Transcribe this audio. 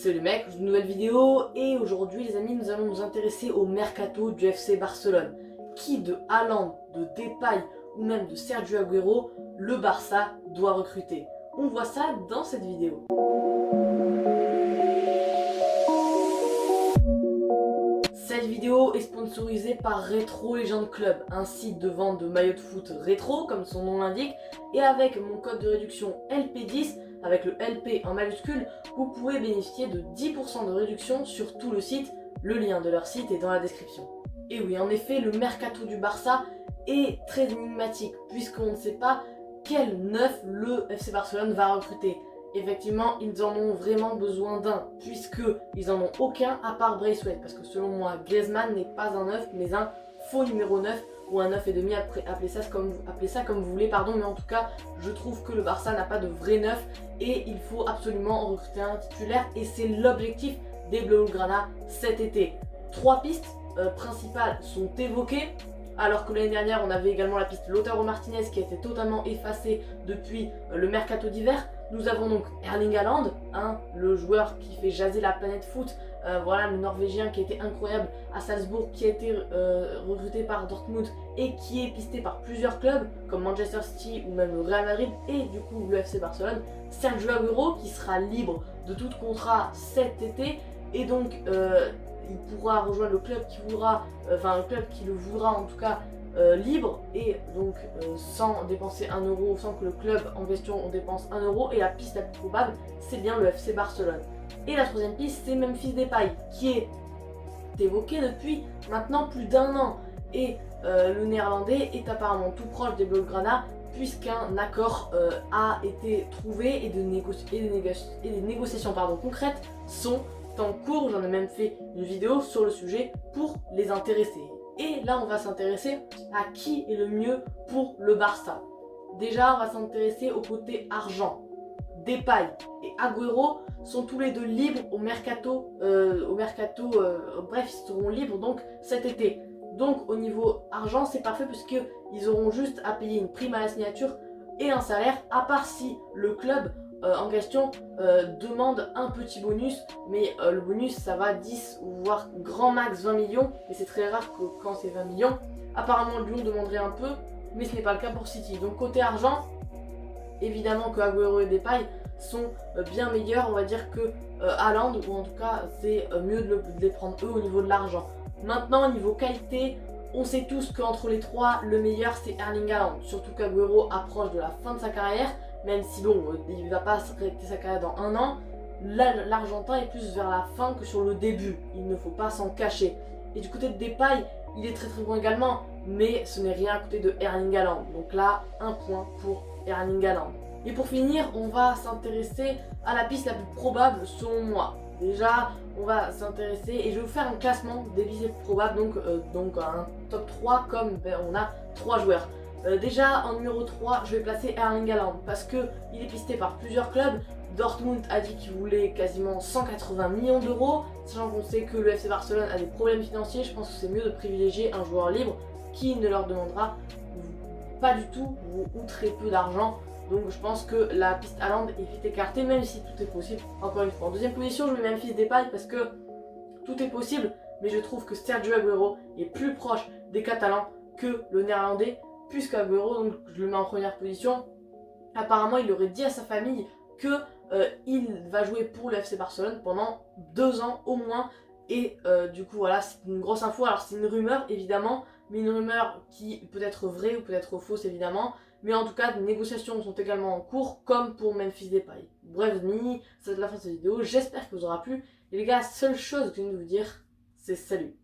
Salut mec, une nouvelle vidéo et aujourd'hui les amis nous allons nous intéresser au mercato du FC Barcelone. Qui de Haaland, de Depay ou même de Sergio Agüero, le Barça doit recruter? On voit ça dans cette vidéo. Cette vidéo est sponsorisée par Retro Legend Club, un site de vente de maillots de foot rétro comme son nom l'indique, et avec mon code de réduction LP10, avec le LP en majuscule, vous pouvez bénéficier de 10% de réduction sur tout le site. Le lien de leur site est dans la description. Et oui, en effet, le mercato du Barça est très énigmatique puisqu'on ne sait pas quel neuf le FC Barcelone va recruter. Effectivement, ils en ont vraiment besoin d'un, puisqu'ils n'en ont aucun à part Braithwaite, parce que selon moi, Griezmann n'est pas un neuf, mais un faux numéro 9, ou un 9,5, appelez ça comme vous voulez, pardon, mais en tout cas, je trouve que le Barça n'a pas de vrai neuf, et il faut absolument en recruter un titulaire, et c'est l'objectif des Blaugrana cet été. 3 pistes principales sont évoquées, alors que l'année dernière, on avait également la piste Lautaro Martinez qui a été totalement effacée depuis le mercato d'hiver. Nous avons donc Erling Haaland, le joueur qui fait jaser la planète foot, voilà, le Norvégien qui a été incroyable à Salzbourg, qui a été recruté par Dortmund et qui est pisté par plusieurs clubs comme Manchester City ou même le Real Madrid et du coup le FC Barcelone. Sergio Agüero qui sera libre de tout contrat cet été et donc il pourra rejoindre le club qui voudra, le club qui le voudra en tout cas libre et donc sans dépenser 1 euro, sans que le club en question on dépense 1 euro. Et la piste la plus probable, c'est bien le FC Barcelone. Et la troisième piste, c'est Memphis Depay qui est évoqué depuis maintenant plus d'1 an. Et le néerlandais est apparemment tout proche des Blaugrana puisqu'un accord a été trouvé et des négociations concrètes sont en cours. J'en ai même fait une vidéo sur le sujet pour les intéresser. Et là on va s'intéresser à qui est le mieux pour le Barça. Déjà on va s'intéresser au côté argent. Depay et Agüero sont tous les deux libres au mercato, bref ils seront libres donc cet été. Donc au niveau argent c'est parfait puisqu'ils auront juste à payer une prime à la signature et un salaire, à part si le club en question demande un petit bonus, mais le bonus ça va 10 ou voire grand max 20 millions, et c'est très rare que quand c'est 20 millions. Apparemment Lyon demanderait un peu, mais ce n'est pas le cas pour City. Donc côté argent, évidemment que Agüero et Depay sont bien meilleurs, on va dire que Haaland, ou en tout cas c'est mieux de les prendre eux au niveau de l'argent. Maintenant au niveau qualité, on sait tous qu'entre les trois, le meilleur c'est Erling Haaland, surtout qu'Agüero approche de la fin de sa carrière. Même si bon, il ne va pas arrêter sa carrière dans 1 an, l'Argentin est plus vers la fin que sur le début, il ne faut pas s'en cacher. Et du côté de Depay, il est très bon également, mais ce n'est rien à côté de Erling Haaland. Donc là, 1 point pour Erling Haaland. Et pour finir, on va s'intéresser à la piste la plus probable selon moi. Déjà, on va s'intéresser et je vais vous faire un classement des pistes probables, donc un top 3 comme on a 3 joueurs. Déjà en numéro 3 je vais placer Erling Haaland parce qu'il est pisté par plusieurs clubs. Dortmund a dit qu'il voulait quasiment 180 millions d'euros, sachant qu'on sait que le FC Barcelone a des problèmes financiers. Je pense que c'est mieux de privilégier un joueur libre qui ne leur demandera pas du tout ou très peu d'argent. Donc je pense que la piste Haaland est vite écartée, même si tout est possible. Encore une fois, en deuxième position je mets Memphis Depay parce que tout est possible, mais je trouve que Sergio Agüero est plus proche des Catalans que le néerlandais, puisque Agüero, donc je le mets en première position. Apparemment il aurait dit à sa famille que il va jouer pour le FC Barcelone pendant 2 ans au moins. Et du coup voilà, c'est une grosse info. Alors c'est une rumeur évidemment, mais une rumeur qui peut être vraie ou peut être fausse évidemment. Mais en tout cas, des négociations sont également en cours, comme pour Memphis Depay. Bref, amis, c'est la fin de cette vidéo. J'espère que vous aura plu. Et les gars, seule chose que je viens de vous dire, c'est salut.